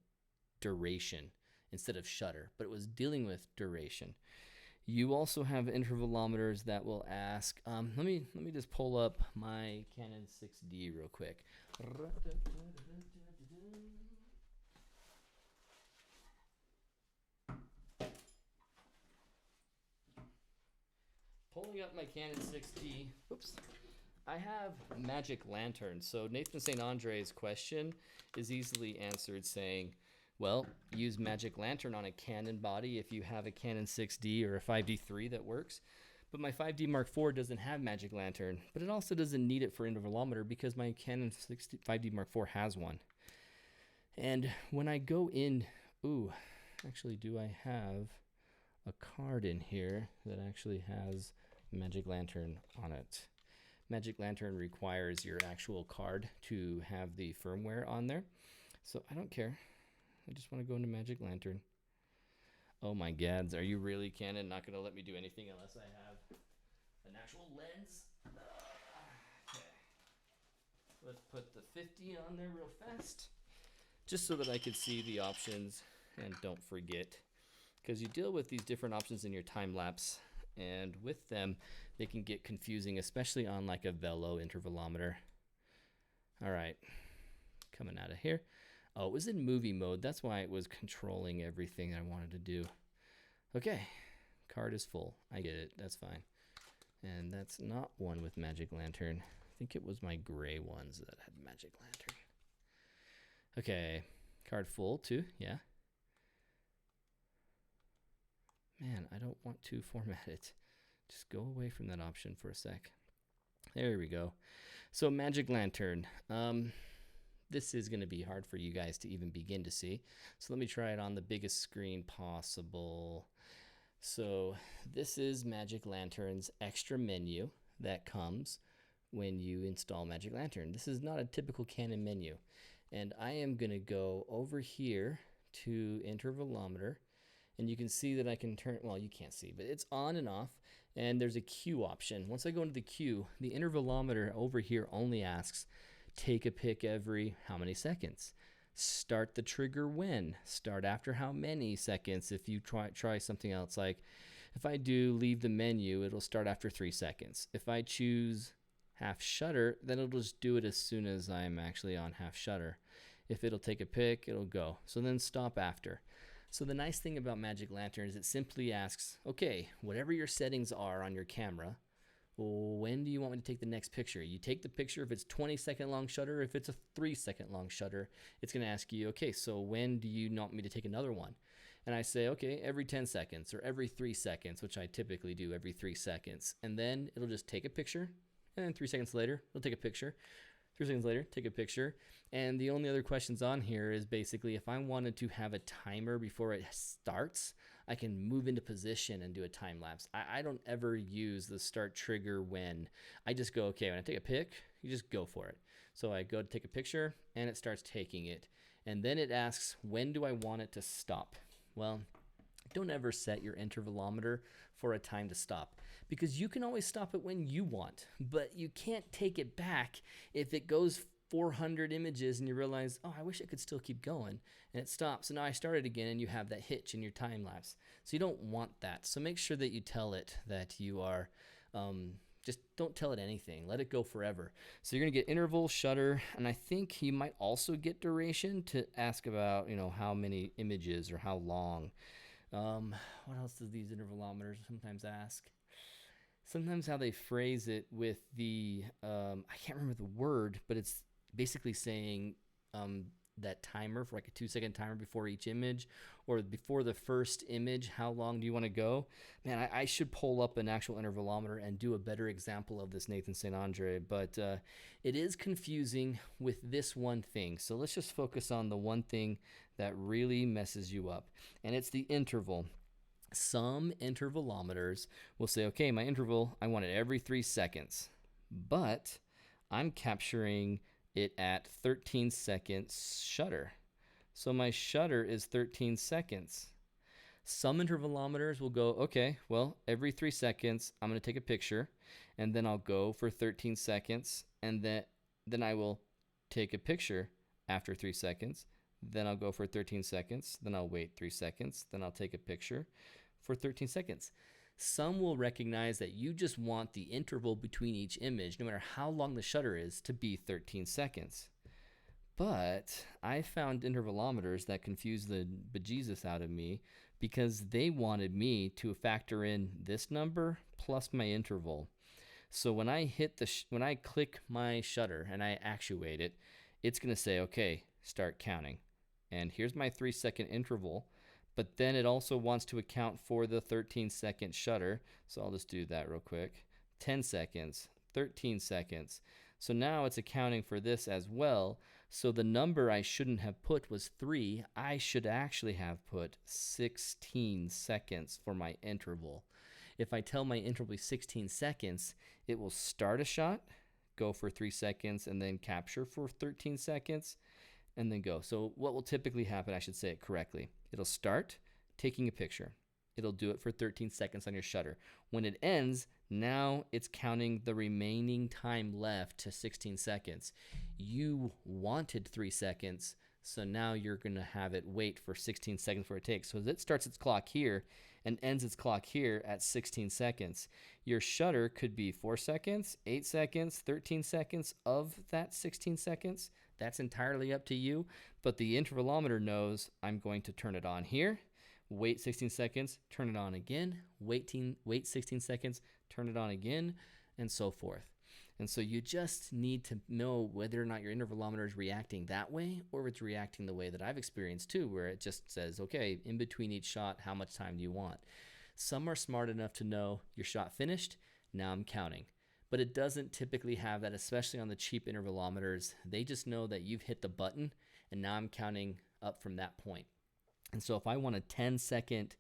duration instead of shutter, but it was dealing with duration. You also have intervalometers that will ask, let me just pull up my Canon 6D real quick. Pulling up my Canon 6D, oops, I have magic lantern. So Nathan St. Andre's question is easily answered saying, well, use magic lantern on a Canon body if you have a Canon 6D or a 5D3 that works. But my 5D Mark IV doesn't have magic lantern, but it also doesn't need it for intervalometer because my Canon 5D Mark IV has one. And when I go in, ooh, actually, do I have a card in here that actually has magic lantern on it? Magic lantern requires your actual card to have the firmware on there. So I don't care. I just want to go into magic lantern. Oh my gads, are you really, Canon, not going to let me do anything unless I have an actual lens? Okay. Let's put the 50 on there real fast, just so that I can see the options and don't forget. Because you deal with these different options in your time lapse, and with them, they can get confusing, especially on like a velo intervalometer. All right, coming out of here. Oh, it was in movie mode. That's why it was controlling everything I wanted to do. Okay, card is full. I get it. That's fine. And that's not one with magic lantern. I think it was my gray ones that had magic lantern. Okay, card full too. Yeah. Man, I don't want to format it. Just go away from that option for a sec. There we go. So magic lantern. This is going to be hard for you guys to even begin to see. So let me try it on the biggest screen possible. So this is Magic Lantern's extra menu that comes when you install Magic Lantern. This is not a typical Canon menu. And I am going to go over here to intervalometer. And you can see that I can turn, well, you can't see, but it's on and off. And there's a Q option. Once I go into the Q, the intervalometer over here only asks, take a pic every how many seconds? Start the trigger when? Start after how many seconds? If you try something else, like if I do leave the menu, it'll start after 3 seconds. If I choose half shutter, then it'll just do it as soon as I'm actually on half shutter. If it'll take a pic, it'll go. So then stop after. So the nice thing about Magic Lantern is it simply asks, okay, whatever your settings are on your camera, when do you want me to take the next picture? You take the picture if it's 20-second long shutter. If it's a 3-second long shutter, it's going to ask you, okay, so when do you want me to take another one? And I say, okay, every 10 seconds or every 3 seconds, which I typically do every 3 seconds. And then it'll just take a picture, and then 3 seconds later, it'll take a picture. 3 seconds later, take a picture. And the only other questions on here is basically if I wanted to have a timer before it starts, I can move into position and do a time lapse. I don't ever use the start trigger when. I just go, okay, when I take a pic, you just go for it. So I go to take a picture and it starts taking it. And then it asks, when do I want it to stop? Well, don't ever set your intervalometer for a time to stop, because you can always stop it when you want, but you can't take it back if it goes 400 images and you realize, oh, I wish it could still keep going, and it stops. So now I started again, and you have that hitch in your time lapse. So you don't want that. So make sure that you tell it that you are, just don't tell it anything. Let it go forever. So you're gonna get interval, shutter, and I think you might also get duration to ask about, how many images or how long. What else does these intervalometers sometimes ask? Sometimes how they phrase it with the, I can't remember the word, but it's basically saying that timer for like a 2-second timer before each image, or before the first image, how long do you want to go? Man, I should pull up an actual intervalometer and do a better example of this, Nathan St. Andre, but it is confusing with this one thing. So let's just focus on the one thing that really messes you up, and it's the interval. Some intervalometers will say, okay, my interval, I want it every 3 seconds, but I'm capturing it at 13 seconds shutter. So my shutter is 13 seconds. Some intervalometers will go, okay, well, every 3 seconds, I'm going to take a picture, and then I'll go for 13 seconds, and then I will take a picture after 3 seconds, then I'll go for 13 seconds, then I'll wait 3 seconds, then I'll take a picture for 13 seconds. Some will recognize that you just want the interval between each image, no matter how long the shutter is, to be 13 seconds. But I found intervalometers that confused the bejesus out of me because they wanted me to factor in this number plus my interval. So when I when I click my shutter and I actuate it, it's going to say, okay, start counting. And here's my 3-second interval. But then it also wants to account for the 13-second shutter. So I'll just do that real quick. 10 seconds, 13 seconds. So now it's accounting for this as well. So the number I shouldn't have put was 3. I should actually have put 16 seconds for my interval. If I tell my interval is 16 seconds, it will start a shot, go for 3 seconds, and then capture for 13 seconds, and then go. So what will typically happen, I should say it correctly. It'll start taking a picture. It'll do it for 13 seconds on your shutter. When it ends, now it's counting the remaining time left to 16 seconds. You wanted 3 seconds, so now you're going to have it wait for 16 seconds for it takes. So as it starts its clock here and ends its clock here at 16 seconds, your shutter could be 4 seconds, 8 seconds, 13 seconds of that 16 seconds. That's entirely up to you, but the intervalometer knows I'm going to turn it on here, wait 16 seconds, turn it on again, wait 16 seconds, turn it on again, and so forth. And so you just need to know whether or not your intervalometer is reacting that way or if it's reacting the way that I've experienced too, where it just says, okay, in between each shot, how much time do you want? Some are smart enough to know your shot finished, now I'm counting. But it doesn't typically have that, especially on the cheap intervalometers. They just know that you've hit the button, and now I'm counting up from that point. And so if I want a 10-second,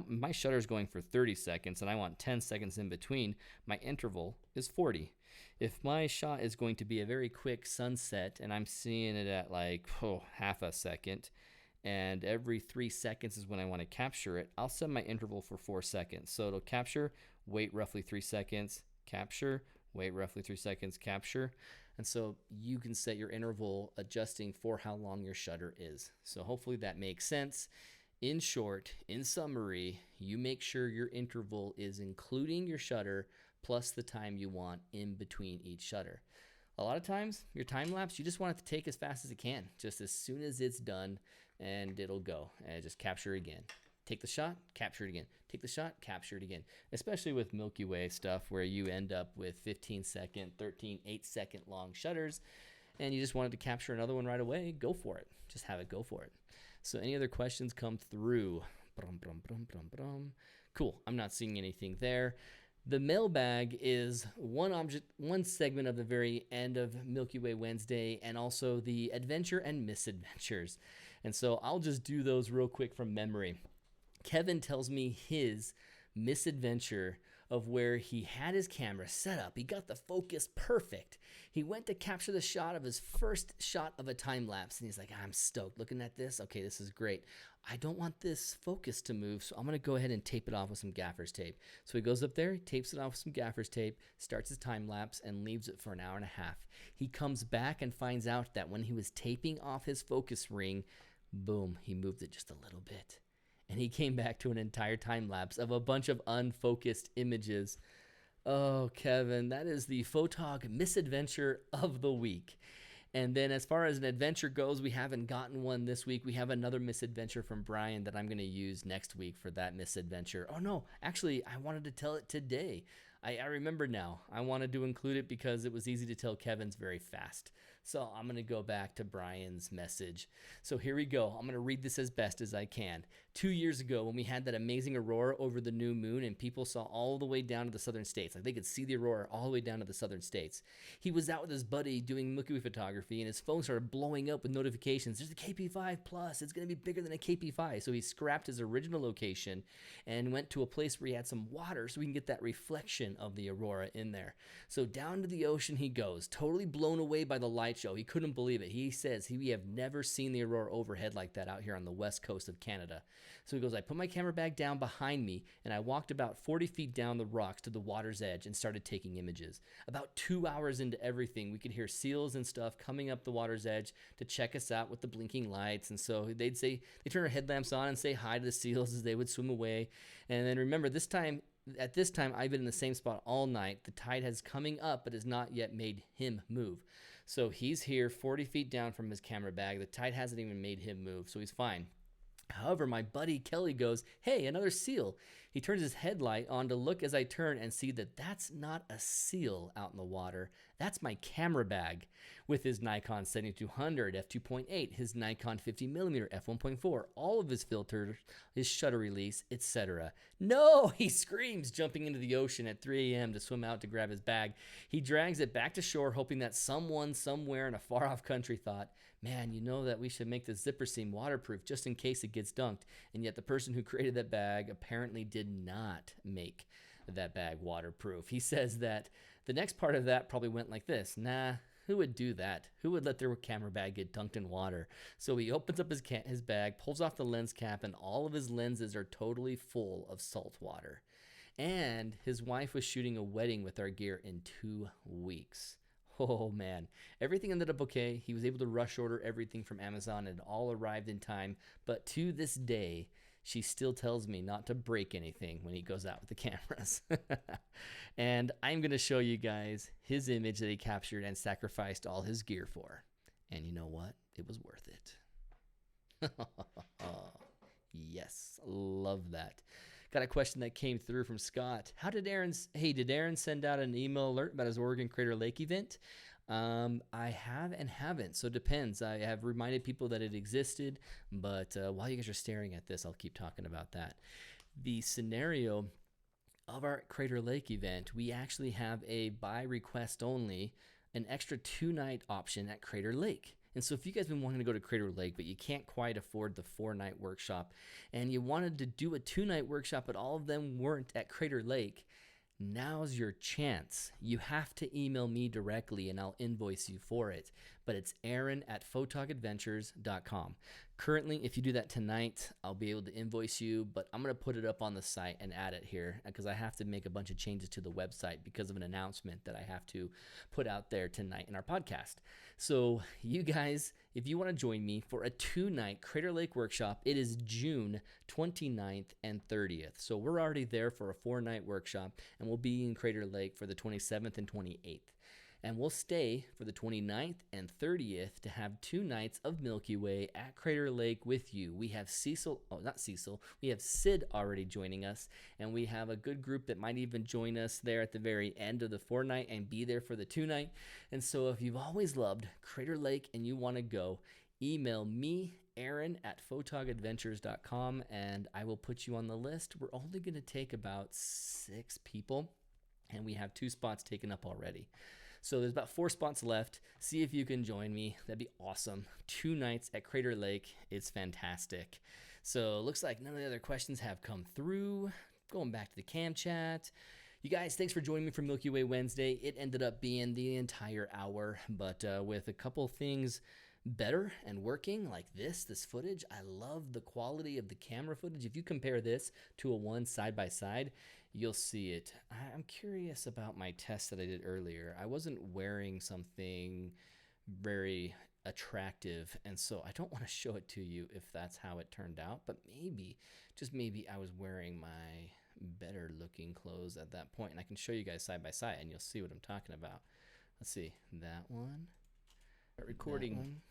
my shutter is going for 30 seconds, and I want 10 seconds in between, my interval is 40. If my shot is going to be a very quick sunset, and I'm seeing it at like half a second, and every 3 seconds is when I want to capture it, I'll set my interval for 4 seconds. So it'll capture, wait roughly 3 seconds, capture, wait roughly 3 seconds, capture. And so you can set your interval adjusting for how long your shutter is. So hopefully that makes sense. In short, in summary, you make sure your interval is including your shutter plus the time you want in between each shutter. A lot of times, your time lapse, you just want it to take as fast as it can, just as soon as it's done, and it'll go and just capture again. Take the shot, capture it again. Take the shot, capture it again. Especially with Milky Way stuff where you end up with 15-second, 13, 8-second long shutters, and you just wanted to capture another one right away, go for it. Just have it go for it. So any other questions come through? Cool, I'm not seeing anything there. The mailbag is one segment of the very end of Milky Way Wednesday, and also the adventure and misadventures. And so I'll just do those real quick from memory. Kevin tells me his misadventure of where he had his camera set up. He got the focus perfect. He went to capture the shot of his first shot of a time lapse, and he's like, I'm stoked looking at this. Okay, this is great. I don't want this focus to move, so I'm going to go ahead and tape it off with some gaffer's tape. So he goes up there, tapes it off with some gaffer's tape, starts his time lapse, and leaves it for an hour and a half. He comes back and finds out that when he was taping off his focus ring, boom, he moved it just a little bit. And he came back to an entire time lapse of a bunch of unfocused images. Oh, Kevin, that is the photog misadventure of the week. And then as far as an adventure goes, we haven't gotten one this week. We have another misadventure from Brian that I'm going to use next week for that misadventure. Oh, no, actually, I wanted to tell it today. I remember now. I wanted to include it because it was easy to tell Kevin's very fast. So I'm going to go back to Brian's message. So here we go. I'm going to read this as best as I can. 2 years ago, when we had that amazing aurora over the new moon and people saw all the way down to the southern states, like they could see the aurora all the way down to the southern states. He was out with his buddy doing Milky Way photography, and his phone started blowing up with notifications. There's a KP5 plus. It's going to be bigger than a KP5. So he scrapped his original location and went to a place where he had some water so we can get that reflection of the aurora in there. So down to the ocean he goes, totally blown away by the light light show. He couldn't believe it. He says we have never seen the aurora overhead like that out here on the west coast of Canada. So he goes, I put my camera bag down behind me and I walked about 40 feet down the rocks to the water's edge and started taking images. About 2 hours into everything, we could hear seals and stuff coming up the water's edge to check us out with the blinking lights. And so they'd turn their headlamps on and say hi to the seals as they would swim away. And then remember, at this time, I've been in the same spot all night. The tide has coming up, but has not yet made him move. So he's here 40 feet down from his camera bag. The tide hasn't even made him move, so he's fine. However, my buddy Kelly goes, hey, another seal. He turns his headlight on to look as I turn and see that that's not a seal out in the water. That's my camera bag with his Nikon 7200 f2.8, his Nikon 50mm f1.4, all of his filters, his shutter release, etc. No, he screams, jumping into the ocean at 3 a.m. to swim out to grab his bag. He drags it back to shore, hoping that someone somewhere in a far-off country thought, man, you know that we should make the zipper seam waterproof just in case it gets dunked. And yet the person who created that bag apparently did not make that bag waterproof. He says that the next part of that probably went like this. Nah, who would do that? Who would let their camera bag get dunked in water? So he opens up his bag, pulls off the lens cap, and all of his lenses are totally full of salt water. And his wife was shooting a wedding with our gear in 2 weeks. Oh man, everything ended up okay. He was able to rush order everything from Amazon and it all arrived in time. But to this day, she still tells me not to break anything when he goes out with the cameras. And I'm going to show you guys his image that he captured and sacrificed all his gear for. And you know what? It was worth it. Yes, love that. Got a question that came through from Scott. Did Aaron send out an email alert about his Oregon Crater Lake event? I have and haven't, so it depends. I have reminded people that it existed, but while you guys are staring at this, I'll keep talking about that. The scenario of our Crater Lake event, we actually have a by request only, an extra 2-night option at Crater Lake. And so if you guys have been wanting to go to Crater Lake, but you can't quite afford the 4-night workshop, and you wanted to do a 2-night workshop, but all of them weren't at Crater Lake, now's your chance. You have to email me directly and I'll invoice you for it. But it's aaron@photogadventures.com. Currently, if you do that tonight, I'll be able to invoice you, but I'm going to put it up on the site and add it here because I have to make a bunch of changes to the website because of an announcement that I have to put out there tonight in our podcast. So you guys, if you want to join me for a 2-night Crater Lake workshop, it is June 29th and 30th. So we're already there for a 4-night workshop, and we'll be in Crater Lake for the 27th and 28th. And we'll stay for the 29th and 30th to have 2 nights of Milky Way at Crater Lake with you. We have we have Sid already joining us, and we have a good group that might even join us there at the very end of the 4-night and be there for the 2-night. And so if you've always loved Crater Lake and you want to go, email me, aaron@photogadventures.com, and I will put you on the list. We're only going to take about 6 people, and we have 2 spots taken up already. So there's about 4 spots left. See if you can join me. That'd be awesome. 2 nights at Crater Lake. It's fantastic. So it looks like none of the other questions have come through. Going back to the cam chat. You guys, thanks for joining me for Milky Way Wednesday. It ended up being the entire hour, but with a couple things better and working like this footage. I love the quality of the camera footage. If you compare this to a one side by side, you'll see it. I'm curious about my test that I did earlier. I wasn't wearing something very attractive, and so I don't want to show it to you if that's how it turned out, but maybe, just maybe, I was wearing my better looking clothes at that point, and I can show you guys side by side and you'll see what I'm talking about. Let's see, that one, recording,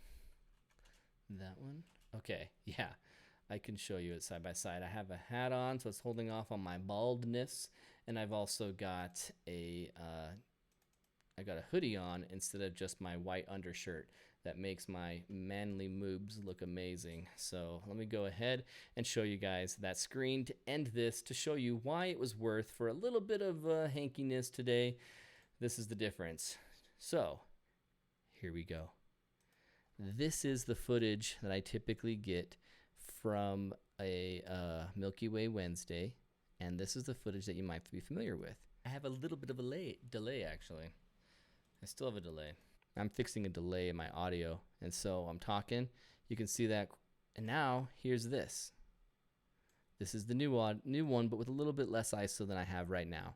that one. Okay, yeah, I can show you it side by side. I have a hat on, so it's holding off on my baldness, and I've also got a I got a hoodie on instead of just my white undershirt. That makes my manly moobs look amazing. So let me go ahead and show you guys that screen to end this, to show you why it was worth for a little bit of hankiness today. This is the difference. So here we go. This is the footage that I typically get from a Milky Way Wednesday, and this is the footage that you might be familiar with. I have a little bit of a delay actually. I still have a delay. I'm fixing a delay in my audio, and so I'm talking. You can see that, and now here's this. This is the new one, but with a little bit less ISO than I have right now.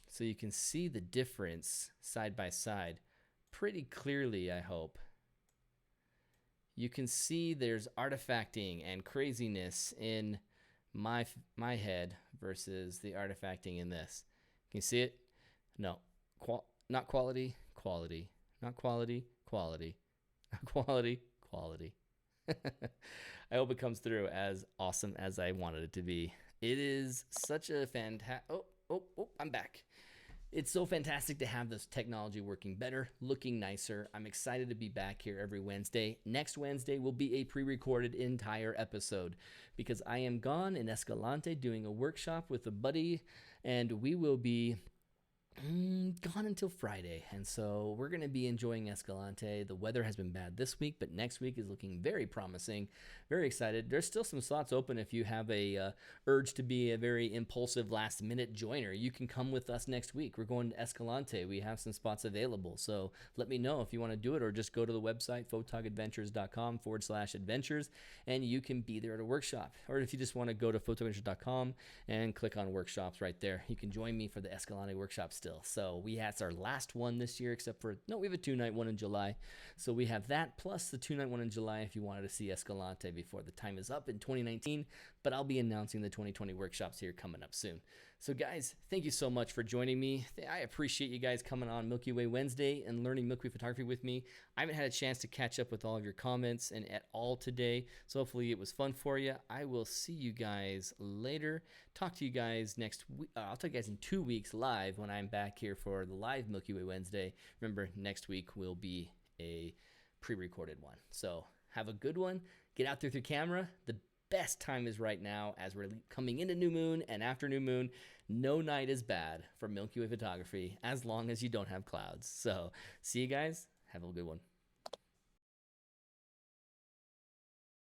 So you can see the difference side by side pretty clearly, I hope. You can see there's artifacting and craziness in my head versus the artifacting in this. Can you see it? No, not quality, quality, not quality, quality, not quality, quality. I hope it comes through as awesome as I wanted it to be. It is such a fantastic, I'm back. It's so fantastic to have this technology working better, looking nicer. I'm excited to be back here every Wednesday. Next Wednesday will be a pre-recorded entire episode because I am gone in Escalante doing a workshop with a buddy, and we will be gone until Friday. And so we're going to be enjoying Escalante. The weather has been bad this week, but next week is looking very promising. Very excited. There's still some slots open if you have a urge to be a very impulsive last minute joiner. You can come with us next week. We're going to Escalante. We have some spots available. So let me know if you want to do it, or just go to the website photogadventures.com/adventures and you can be there at a workshop. Or if you just want to go to photogadventures.com and click on workshops right there, you can join me for the Escalante workshop still. So it's our last one this year, except for, no, we have a 2-night one in July. So we have that plus the 2-night one in July if you wanted to see Escalante before the time is up in 2019. But I'll be announcing the 2020 workshops here coming up soon. So guys, thank you so much for joining me. I appreciate you guys coming on Milky Way Wednesday and learning Milky Way photography with me. I haven't had a chance to catch up with all of your comments and at all today, so hopefully it was fun for you. I will see you guys later. Talk to you guys next week. I'll talk to you guys in 2 weeks live when I'm back here for the live Milky Way Wednesday. Remember, next week will be a pre-recorded one. So have a good one. Get out there with your camera. The best time is right now as we're coming into new moon and after new moon. No night is bad for Milky Way photography as long as you don't have clouds. So see you guys. Have a good one.